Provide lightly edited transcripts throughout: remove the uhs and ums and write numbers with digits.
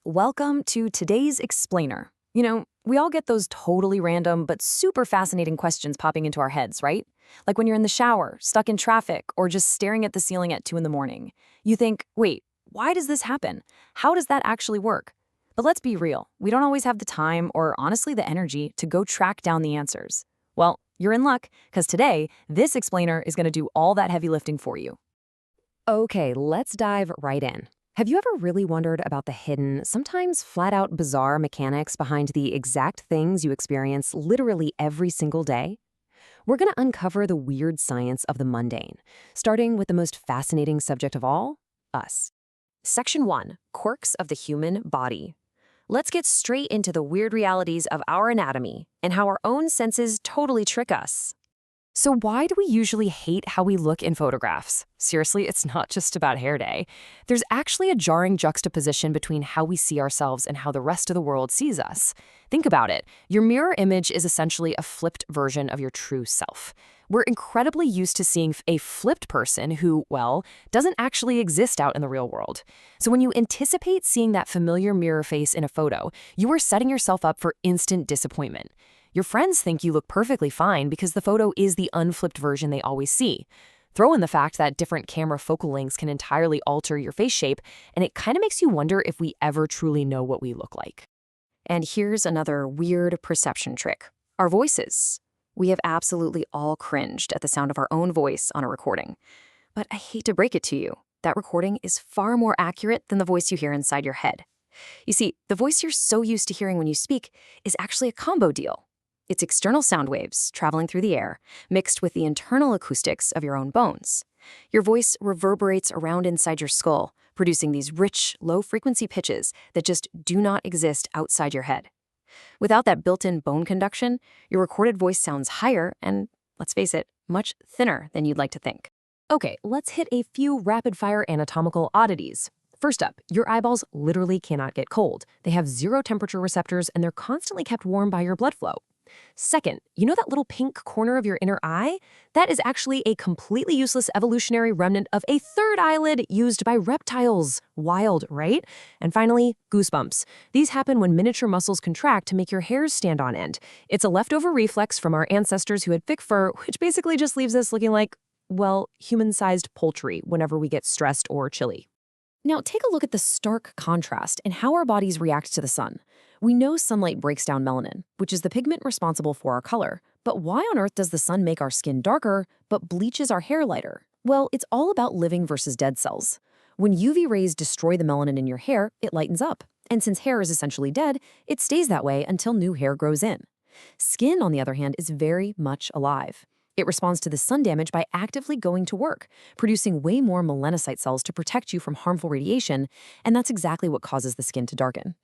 Welcome to today's Explainer. We all get those totally random but super fascinating questions popping into our heads, right? Like when you're in the shower, stuck in traffic, or just staring at the ceiling at 2 in the morning. You think, wait, why does this happen? How does that actually work? But let's be real, we don't always have the time or honestly the energy to go track down the answers. Well, you're in luck, because today, this Explainer is going to do all that heavy lifting for you. Okay, let's dive right in. Have you ever really wondered about the hidden, sometimes flat-out bizarre mechanics behind the exact things you experience literally every single day? We're going to uncover the weird science of the mundane, starting with the most fascinating subject of all, us. Section 1, Quirks of the Human Body. Let's get straight into the weird realities of our anatomy and how our own senses totally trick us. So why do we usually hate how we look in photographs? Seriously, it's not just about hair day. There's actually a jarring juxtaposition between how we see ourselves and how the rest of the world sees us. Think about it. Your mirror image is essentially a flipped version of your true self. We're incredibly used to seeing a flipped person who, well, doesn't actually exist out in the real world. So when you anticipate seeing that familiar mirror face in a photo, you are setting yourself up for instant disappointment. Your friends think you look perfectly fine because the photo is the unflipped version they always see. Throw in the fact that different camera focal lengths can entirely alter your face shape, and it kind of makes you wonder if we ever truly know what we look like. And here's another weird perception trick. Our voices. We have absolutely all cringed at the sound of our own voice on a recording. But I hate to break it to you, that recording is far more accurate than the voice you hear inside your head. You see, the voice you're so used to hearing when you speak is actually a combo deal. It's external sound waves traveling through the air, mixed with the internal acoustics of your own bones. Your voice reverberates around inside your skull, producing these rich, low-frequency pitches that just do not exist outside your head. Without that built-in bone conduction, your recorded voice sounds higher and, let's face it, much thinner than you'd like to think. Okay, let's hit a few rapid-fire anatomical oddities. First up, your eyeballs literally cannot get cold. They have zero temperature receptors and they're constantly kept warm by your blood flow. Second, you know that little pink corner of your inner eye? That is actually a completely useless evolutionary remnant of a third eyelid used by reptiles. Wild, right? And finally, goosebumps. These happen when miniature muscles contract to make your hairs stand on end. It's a leftover reflex from our ancestors who had thick fur, which basically just leaves us looking like, well, human-sized poultry whenever we get stressed or chilly. Now, take a look at the stark contrast in how our bodies react to the sun. We know sunlight breaks down melanin, which is the pigment responsible for our color. But why on earth does the sun make our skin darker, but bleaches our hair lighter? Well, it's all about living versus dead cells. When UV rays destroy the melanin in your hair, it lightens up. And since hair is essentially dead, it stays that way until new hair grows in. Skin, on the other hand, is very much alive. It responds to the sun damage by actively going to work, producing way more melanocyte cells to protect you from harmful radiation, and that's exactly what causes the skin to darken.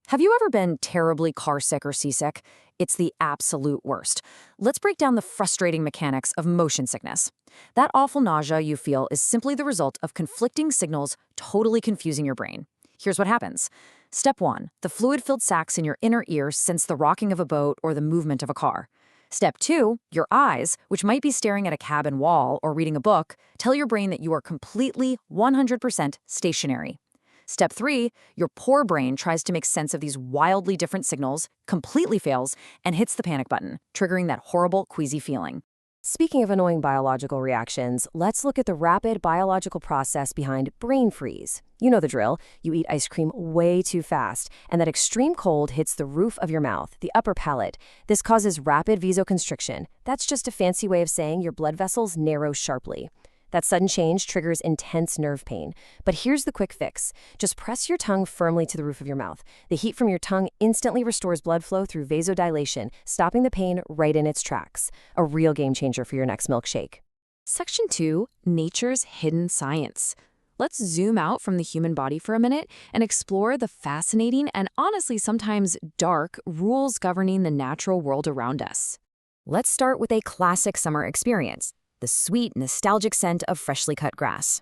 Have you ever been terribly carsick or seasick? It's the absolute worst. Let's break down the frustrating mechanics of motion sickness. That awful nausea you feel is simply the result of conflicting signals totally confusing your brain. Here's what happens. Step 1, the fluid-filled sacs in your inner ears sense the rocking of a boat or the movement of a car. Step 2, your eyes, which might be staring at a cabin wall or reading a book, tell your brain that you are completely 100% stationary. Step 3, your poor brain tries to make sense of these wildly different signals, completely fails, and hits the panic button, triggering that horrible, queasy feeling. Speaking of annoying biological reactions, let's look at the rapid biological process behind brain freeze. You know the drill. You eat ice cream way too fast, and that extreme cold hits the roof of your mouth, the upper palate. This causes rapid vasoconstriction. That's just a fancy way of saying your blood vessels narrow sharply. That sudden change triggers intense nerve pain. But here's the quick fix. Just press your tongue firmly to the roof of your mouth. The heat from your tongue instantly restores blood flow through vasodilation, stopping the pain right in its tracks. A real game changer for your next milkshake. Section 2, Nature's Hidden Science. Let's zoom out from the human body for a minute and explore the fascinating and honestly sometimes dark rules governing the natural world around us. Let's start with a classic summer experience. The sweet, nostalgic scent of freshly cut grass.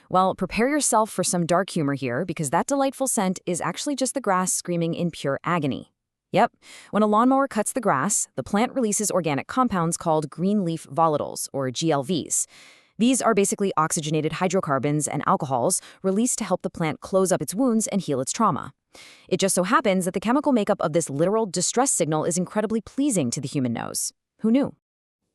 Well, prepare yourself for some dark humor here because that delightful scent is actually just the grass screaming in pure agony. Yep, when a lawnmower cuts the grass, the plant releases organic compounds called green leaf volatiles, or GLVs. These are basically oxygenated hydrocarbons and alcohols released to help the plant close up its wounds and heal its trauma. It just so happens that the chemical makeup of this literal distress signal is incredibly pleasing to the human nose. Who knew?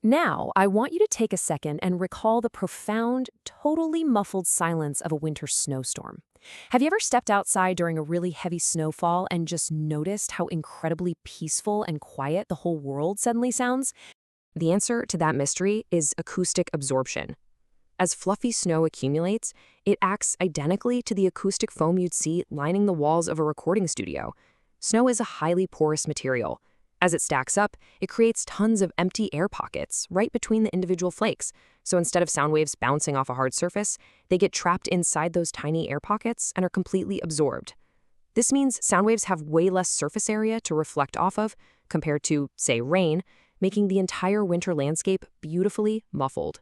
Now, I want you to take a second and recall the profound, totally muffled silence of a winter snowstorm. Have you ever stepped outside during a really heavy snowfall and just noticed how incredibly peaceful and quiet the whole world suddenly sounds? The answer to that mystery is acoustic absorption. As fluffy snow accumulates, it acts identically to the acoustic foam you'd see lining the walls of a recording studio. Snow is a highly porous material. As it stacks up, it creates tons of empty air pockets right between the individual flakes. So instead of sound waves bouncing off a hard surface, they get trapped inside those tiny air pockets and are completely absorbed. This means sound waves have way less surface area to reflect off of compared to, say, rain, making the entire winter landscape beautifully muffled.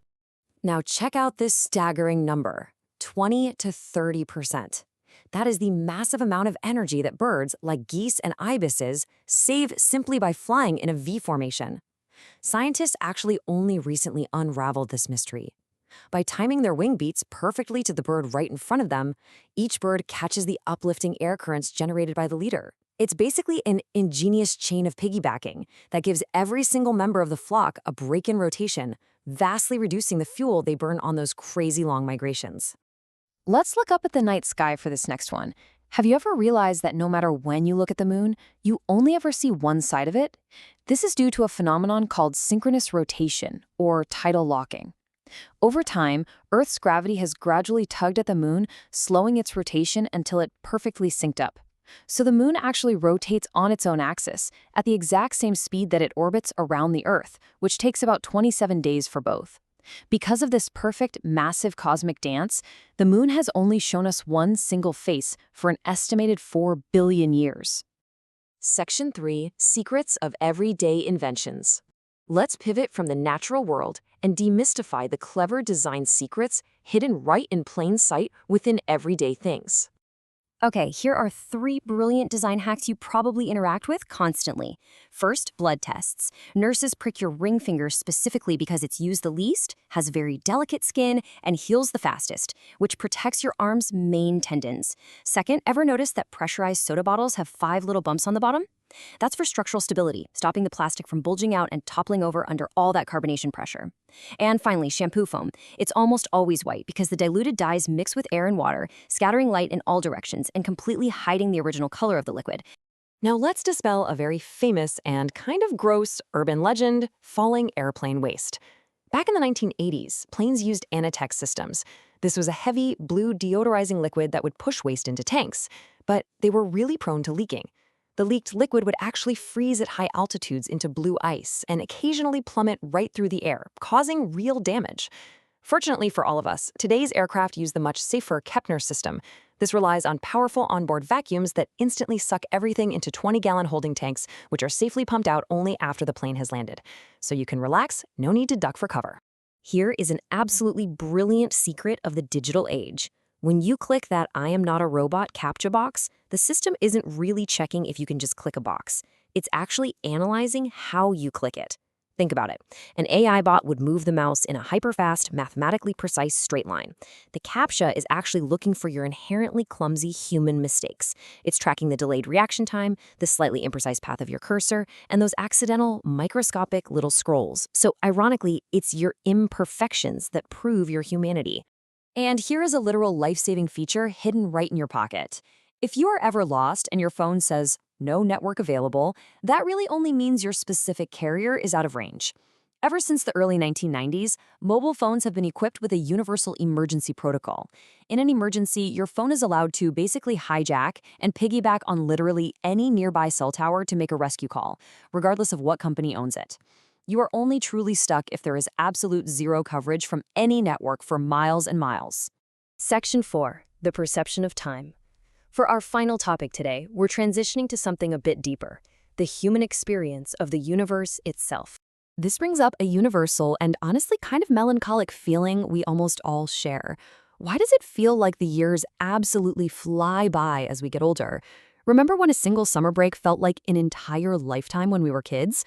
Now check out this staggering number, 20 to 30%. That is the massive amount of energy that birds, like geese and ibises, save simply by flying in a V formation. Scientists actually only recently unraveled this mystery. By timing their wing beats perfectly to the bird right in front of them, each bird catches the uplifting air currents generated by the leader. It's basically an ingenious chain of piggybacking that gives every single member of the flock a break in rotation, vastly reducing the fuel they burn on those crazy long migrations. Let's look up at the night sky for this next one. Have you ever realized that no matter when you look at the moon, you only ever see one side of it? This is due to a phenomenon called synchronous rotation, or tidal locking. Over time, Earth's gravity has gradually tugged at the moon, slowing its rotation until it perfectly synced up. So the moon actually rotates on its own axis, at the exact same speed that it orbits around the Earth, which takes about 27 days for both. Because of this perfect, massive cosmic dance, the moon has only shown us one single face for an estimated 4 billion years. Section 3, Secrets of Everyday Inventions. Let's pivot from the natural world and demystify the clever design secrets hidden right in plain sight within everyday things. Okay, here are 3 brilliant design hacks you probably interact with constantly. First, blood tests. Nurses prick your ring finger specifically because it's used the least, has very delicate skin, and heals the fastest, which protects your arm's main tendons. Second, ever notice that pressurized soda bottles have 5 little bumps on the bottom? That's for structural stability, stopping the plastic from bulging out and toppling over under all that carbonation pressure. And finally, shampoo foam. It's almost always white because the diluted dyes mix with air and water, scattering light in all directions and completely hiding the original color of the liquid. Now let's dispel a very famous and kind of gross urban legend, falling airplane waste. Back in the 1980s, planes used Anitex systems. This was a heavy, blue deodorizing liquid that would push waste into tanks, but they were really prone to leaking. The leaked liquid would actually freeze at high altitudes into blue ice and occasionally plummet right through the air, causing real damage. Fortunately for all of us, today's aircraft use the much safer Kepner system. This relies on powerful onboard vacuums that instantly suck everything into 20-gallon holding tanks, which are safely pumped out only after the plane has landed. So you can relax, no need to duck for cover. Here is an absolutely brilliant secret of the digital age. When you click that I am not a robot CAPTCHA box, the system isn't really checking if you can just click a box. It's actually analyzing how you click it. Think about it. An AI bot would move the mouse in a hyper-fast, mathematically precise straight line. The CAPTCHA is actually looking for your inherently clumsy human mistakes. It's tracking the delayed reaction time, the slightly imprecise path of your cursor, and those accidental, microscopic little scrolls. So ironically, it's your imperfections that prove your humanity. And here is a literal life-saving feature hidden right in your pocket. If you are ever lost and your phone says, "No network available," that really only means your specific carrier is out of range. Ever since the early 1990s, mobile phones have been equipped with a universal emergency protocol. In an emergency, your phone is allowed to basically hijack and piggyback on literally any nearby cell tower to make a rescue call, regardless of what company owns it. You are only truly stuck if there is absolute zero coverage from any network for miles and miles. Section 4, the perception of time. For our final topic today, we're transitioning to something a bit deeper, the human experience of the universe itself. This brings up a universal and honestly kind of melancholic feeling we almost all share. Why does it feel like the years absolutely fly by as we get older? Remember when a single summer break felt like an entire lifetime when we were kids?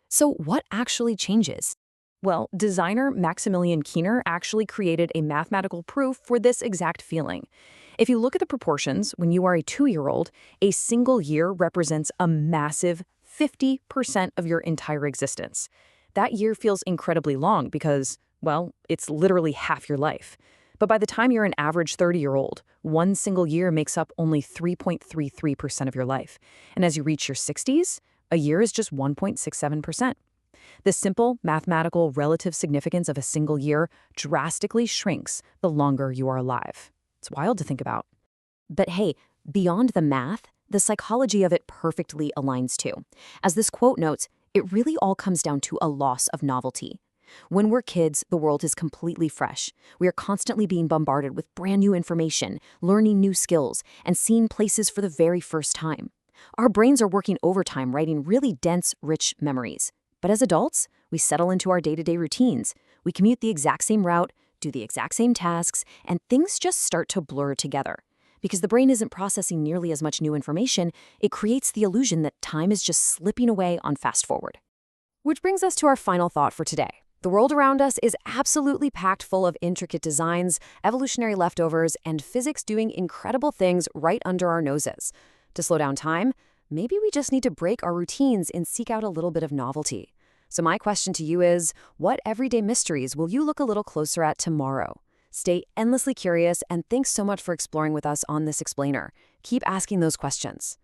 So what actually changes? Well, designer Maximilian Kiener actually created a mathematical proof for this exact feeling. If you look at the proportions, when you are a 2-year-old, a single year represents a massive 50% of your entire existence. That year feels incredibly long because, well, it's literally half your life. But by the time you're an average 30-year-old, one single year makes up only 3.33% of your life. And as you reach your 60s, a year is just 1.67%. The simple mathematical relative significance of a single year drastically shrinks the longer you are alive. It's wild to think about. But hey, beyond the math, the psychology of it perfectly aligns too. As this quote notes, it really all comes down to a loss of novelty. When we're kids, the world is completely fresh. We are constantly being bombarded with brand new information, learning new skills, and seeing places for the very first time. Our brains are working overtime writing really dense, rich memories. But as adults, we settle into our day-to-day routines. We commute the exact same route, do the exact same tasks, and things just start to blur together. Because the brain isn't processing nearly as much new information, it creates the illusion that time is just slipping away on fast forward. Which brings us to our final thought for today. The world around us is absolutely packed full of intricate designs, evolutionary leftovers, and physics doing incredible things right under our noses. To slow down time, maybe we just need to break our routines and seek out a little bit of novelty. So my question to you is, what everyday mysteries will you look a little closer at tomorrow? Stay endlessly curious, and thanks so much for exploring with us on this explainer. Keep asking those questions.